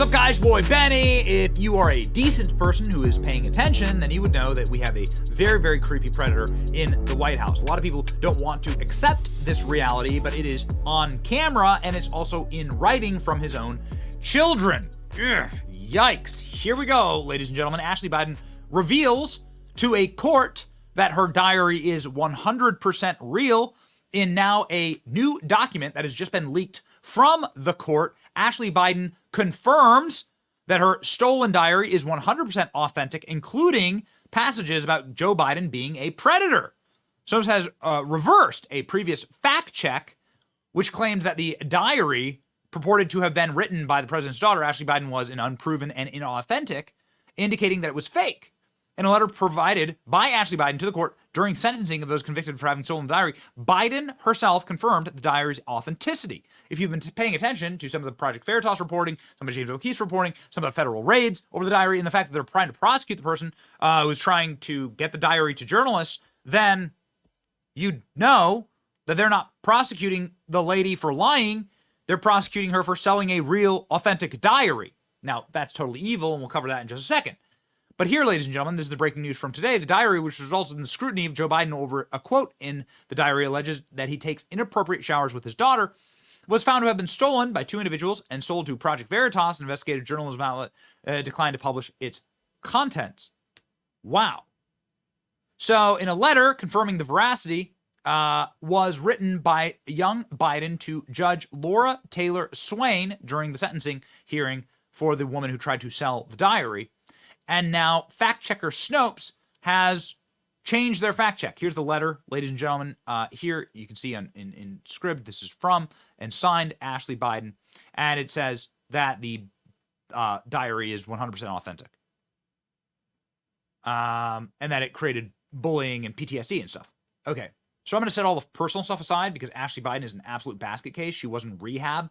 up, guys? Boy Benny. If you are a decent person who is paying attention, then you would know that we have a very, very creepy predator in the White House. A lot of people don't want to accept this reality, but it is on camera and it's also in writing from his own children. Ugh, yikes. Here we go, ladies and gentlemen. Ashley Biden reveals to a court that her diary is 100% real in now a new document that has just been leaked from the court. Ashley Biden confirms that her stolen diary is 100% authentic, including passages about Joe Biden being a predator. Sonos has reversed a previous fact check, which claimed that the diary purported to have been written by the president's daughter, Ashley Biden, was an unproven and inauthentic, indicating that it was fake. In a letter provided by Ashley Biden to the court during sentencing of those convicted for having stolen the diary, Biden herself confirmed the diary's authenticity. If you've been paying attention to some of the Project Veritas reporting, some of James O'Keefe's reporting, some of the federal raids over the diary, and the fact that they're trying to prosecute the person who was trying to get the diary to journalists, then you know that they're not prosecuting the lady for lying. They're prosecuting her for selling a real, authentic diary. Now, that's totally evil, and we'll cover that in just a second. But here, ladies and gentlemen, this is the breaking news from today. The diary, which resulted in the scrutiny of Joe Biden over a quote in the diary, alleges that he takes inappropriate showers with his daughter, was found to have been stolen by two individuals and sold to Project Veritas, an investigative journalism outlet, declined to publish its contents. Wow. So in a letter confirming the veracity was written by young Biden to Judge Laura Taylor Swain during the sentencing hearing for the woman who tried to sell the diary. And now fact checker Snopes has changed their fact check. Here's the letter, ladies and gentlemen. Here you can see in script, this is from and signed Ashley Biden. And it says that the diary is 100% authentic. And that it created bullying and PTSD and stuff. Okay, so I'm going to set all the personal stuff aside because Ashley Biden is an absolute basket case. She was in rehab.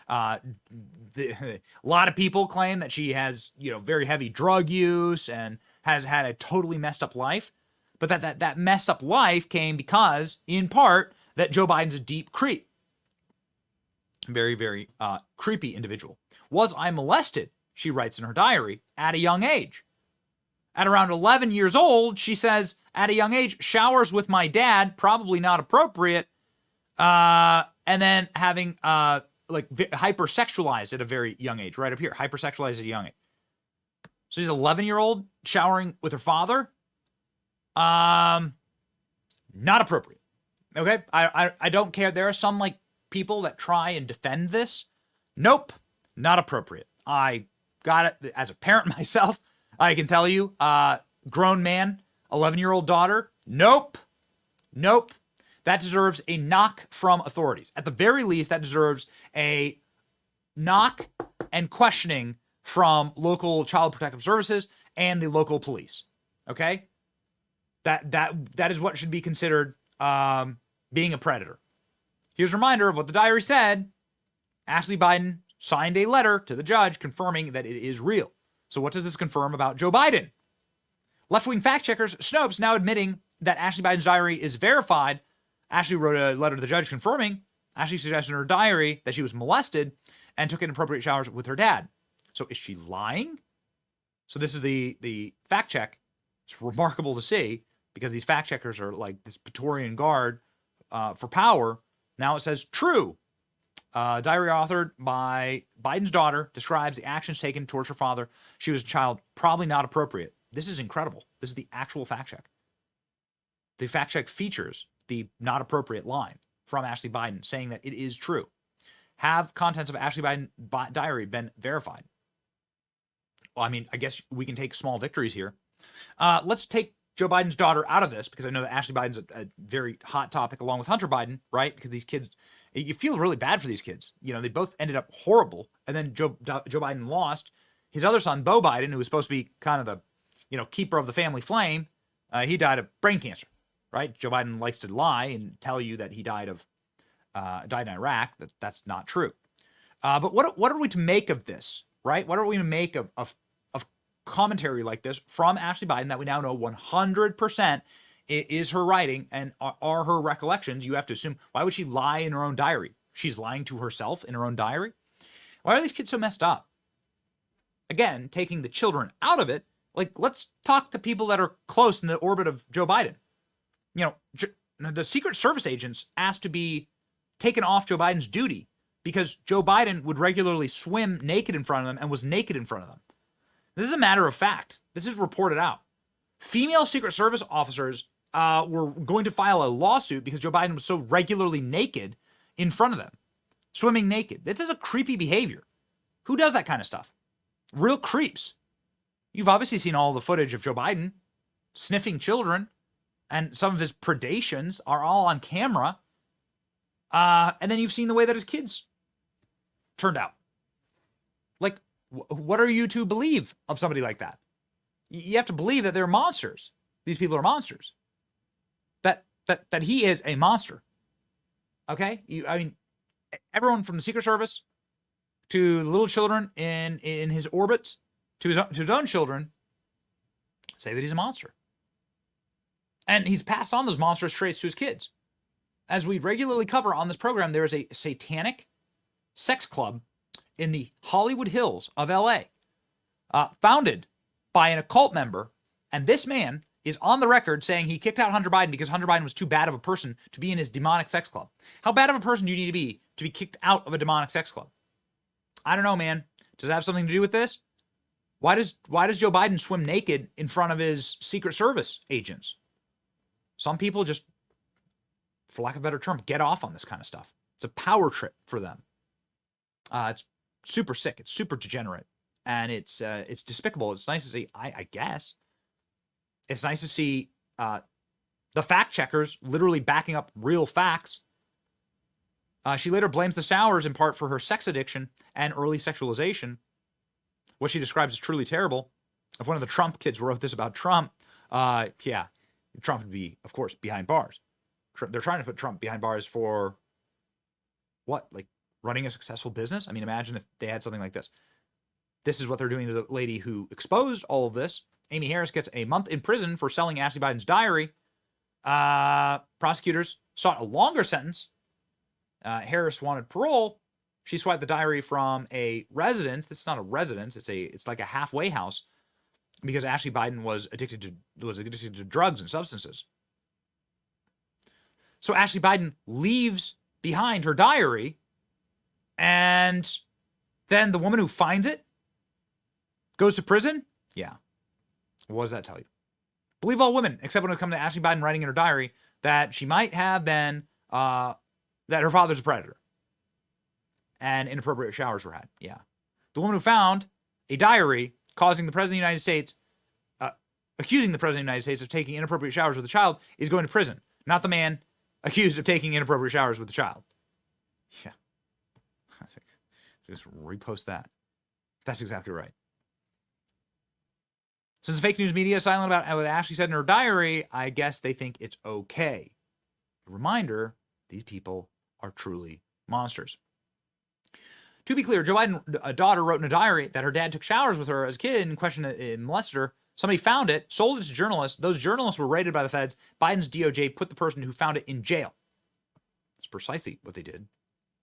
A lot of people claim that she has, very heavy drug use and has had a totally messed up life. But that messed up life came because, in part, that Joe Biden's a deep creep. Very, very creepy individual. Was I molested, she writes in her diary, at a young age. At around 11 years old, she says, at a young age, showers with my dad, probably not appropriate. And then having... hypersexualized at a very young age, right up here, hypersexualized at a young age. So she's an 11-year-old showering with her father. Not appropriate. Okay. I don't care. There are some people that try and defend this. Nope. Not appropriate. I got it as a parent myself. I can tell you, grown man, 11-year-old daughter. Nope. That deserves a knock from authorities. At the very least, that deserves a knock and questioning from local child protective services and the local police. Okay? That is what should be considered being a predator. Here's a reminder of what the diary said. Ashley Biden signed a letter to the judge confirming that it is real. So what does this confirm about Joe Biden? Left-wing fact checkers Snopes now admitting that Ashley Biden's diary is verified. Ashley wrote a letter to the judge confirming Ashley suggested in her diary that she was molested and took inappropriate showers with her dad. So is she lying? So this is the fact check. It's remarkable to see because these fact checkers are like this Praetorian Guard for power. Now it says true. Diary authored by Biden's daughter describes the actions taken towards her father. She was a child, probably not appropriate. This is incredible. This is the actual fact check. The fact check features the not appropriate line from Ashley Biden saying that it is true. Have contents of Ashley Biden diary been verified? Well, I mean, I guess we can take small victories here. Let's take Joe Biden's daughter out of this because I know that Ashley Biden's a very hot topic along with Hunter Biden, right? Because these kids, you feel really bad for these kids. They both ended up horrible. And then Joe Biden lost his other son, Beau Biden, who was supposed to be kind of the, keeper of the family flame. He died of brain cancer. Right? Joe Biden likes to lie and tell you that he died in Iraq. That's not true. But what are we to make of this, right? What are we to make of commentary like this from Ashley Biden that we now know 100% is her writing and are her recollections? You have to assume, why would she lie in her own diary? She's lying to herself in her own diary. Why are these kids so messed up? again, taking the children out of it, like, let's talk to people that are close in the orbit of Joe Biden. You know, the Secret Service agents asked to be taken off Joe Biden's duty because Joe Biden would regularly swim naked in front of them and was naked in front of them. This is a matter of fact. This is reported out. Female Secret Service officers were going to file a lawsuit because Joe Biden was so regularly naked in front of them, swimming naked. This is a creepy behavior. Who does that kind of stuff? Real creeps. You've obviously seen all the footage of Joe Biden sniffing children, and some of his predations are all on camera. And then you've seen the way that his kids turned out. Like, what are you to believe of somebody like that? You have to believe that they're monsters. These people are monsters. That he is a monster. Okay? I mean, everyone from the Secret Service to the little children in his orbit to his own children say that he's a monster. And he's passed on those monstrous traits to his kids. As we regularly cover on this program, there is a satanic sex club in the Hollywood Hills of LA, founded by an occult member. And this man is on the record saying he kicked out Hunter Biden because Hunter Biden was too bad of a person to be in his demonic sex club. How bad of a person do you need to be kicked out of a demonic sex club? I don't know, man. Does it have something to do with this? Why does Joe Biden swim naked in front of his Secret Service agents? Some people just, for lack of a better term, get off on this kind of stuff. It's a power trip for them. It's super sick. It's super degenerate. And it's despicable. It's nice to see, I guess. It's nice to see the fact checkers literally backing up real facts. She later blames the Sowers in part for her sex addiction and early sexualization, what she describes as truly terrible. If one of the Trump kids wrote this about Trump, yeah, Trump would be, of course, behind bars. They're trying to put Trump behind bars for what? Like running a successful business? I mean, imagine if they had something like this. This is what they're doing to the lady who exposed all of this. Amy Harris gets a month in prison for selling Ashley Biden's diary. Prosecutors sought a longer sentence. Harris wanted parole. She swiped the diary from a residence. This is not a residence. It's like a halfway house because Ashley Biden was addicted to drugs and substances. So Ashley Biden leaves behind her diary, and then the woman who finds it goes to prison? Yeah. What does that tell you? Believe all women, except when it comes to Ashley Biden writing in her diary that she might have been, that her father's a predator and inappropriate showers were had. Yeah. The woman who found a diary causing the President of the United States, accusing the President of the United States of taking inappropriate showers with a child is going to prison, not the man accused of taking inappropriate showers with the child. Yeah. Just repost that. That's exactly right. Since the fake news media is silent about what Ashley said in her diary, I guess they think it's okay. A reminder, these people are truly monsters. To be clear, Joe Biden's daughter wrote in a diary that her dad took showers with her as a kid and questioned it, molested her. Somebody found it, sold it to journalists. Those journalists were raided by the feds. Biden's DOJ put the person who found it in jail. That's precisely what they did.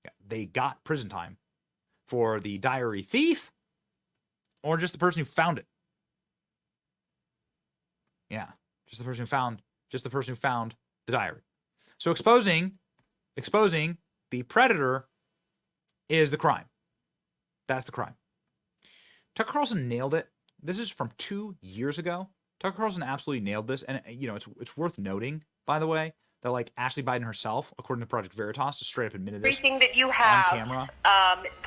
Yeah, they got prison time for the diary thief or just the person who found it. Yeah, just the person who found the diary. So exposing the predator is the crime. That's the crime. Tucker Carlson nailed it. This is from 2 years ago. Tucker Carlson absolutely nailed this. And, you know, it's worth noting, by the way, that, like, Ashley Biden herself, according to Project Veritas, just straight up admitted this everything that you have on camera.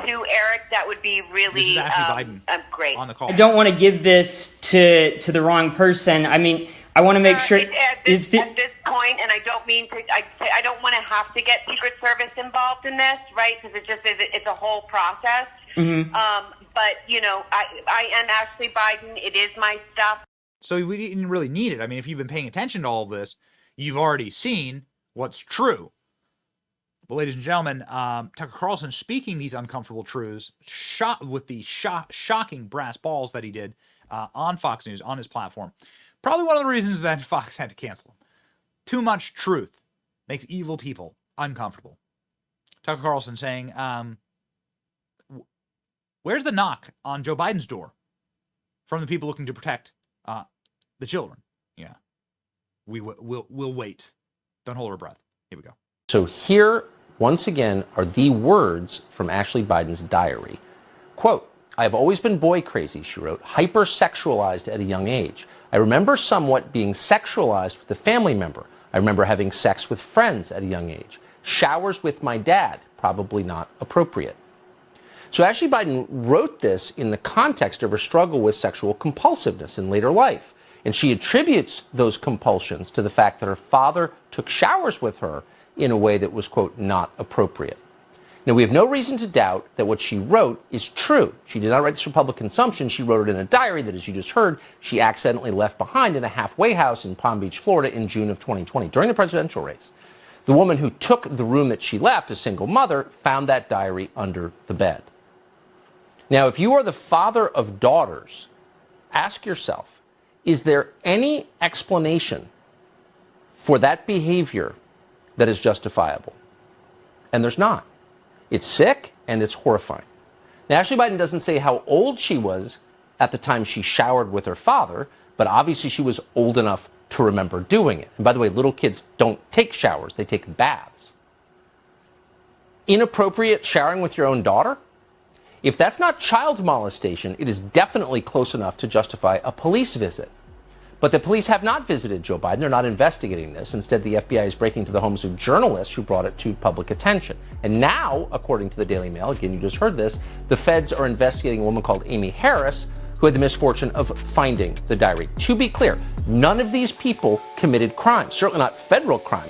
To Eric, that would be really this is Ashley Biden great. on the call. I don't want to give this to the wrong person. I mean, I want to make sure at this point, and I don't mean to. I don't want to have to get Secret Service involved in this, right? Because it's a whole process. Mm-hmm. But you know, I am Ashley Biden. It is my stuff. So we didn't really need it. I mean, if you've been paying attention to all of this, you've already seen what's true. But ladies and gentlemen, Tucker Carlson speaking these uncomfortable truths, shot with the shocking brass balls that he did on Fox News, on his platform. Probably one of the reasons that Fox had to cancel him. Too much truth makes evil people uncomfortable. Tucker Carlson saying, where's the knock on Joe Biden's door? from the people looking to protect the children. Yeah. We'll wait. Don't hold our breath. Here we go. So here, once again, are the words from Ashley Biden's diary. Quote, "I have always been boy crazy," she wrote, "hypersexualized at a young age. I remember somewhat being sexualized with a family member. I remember having sex with friends at a young age. Showers with my dad, probably not appropriate." So Ashley Biden wrote this in the context of her struggle with sexual compulsiveness in later life. And she attributes those compulsions to the fact that her father took showers with her in a way that was, quote, not appropriate. Now, we have no reason to doubt that what she wrote is true. She did not write this for public consumption. She wrote it in a diary that, as you just heard, she accidentally left behind in a halfway house in Palm Beach, Florida in June of 2020, during the presidential race. The woman who took the room that she left, a single mother, found that diary under the bed. Now, if you are the father of daughters, ask yourself, is there any explanation for that behavior that is justifiable? And there's not. It's sick and it's horrifying. Now, Ashley Biden doesn't say how old she was at the time she showered with her father, but obviously she was old enough to remember doing it. And by the way, little kids don't take showers, they take baths. Inappropriate showering with your own daughter? If that's not child molestation, it is definitely close enough to justify a police visit. But the police have not visited Joe Biden. They're not investigating this. Instead, the FBI is breaking into the homes of journalists who brought it to public attention. And now, according to the Daily Mail, again, you just heard this, the feds are investigating a woman called Amy Harris, who had the misfortune of finding the diary. To be clear, none of these people committed crimes, certainly not federal crime.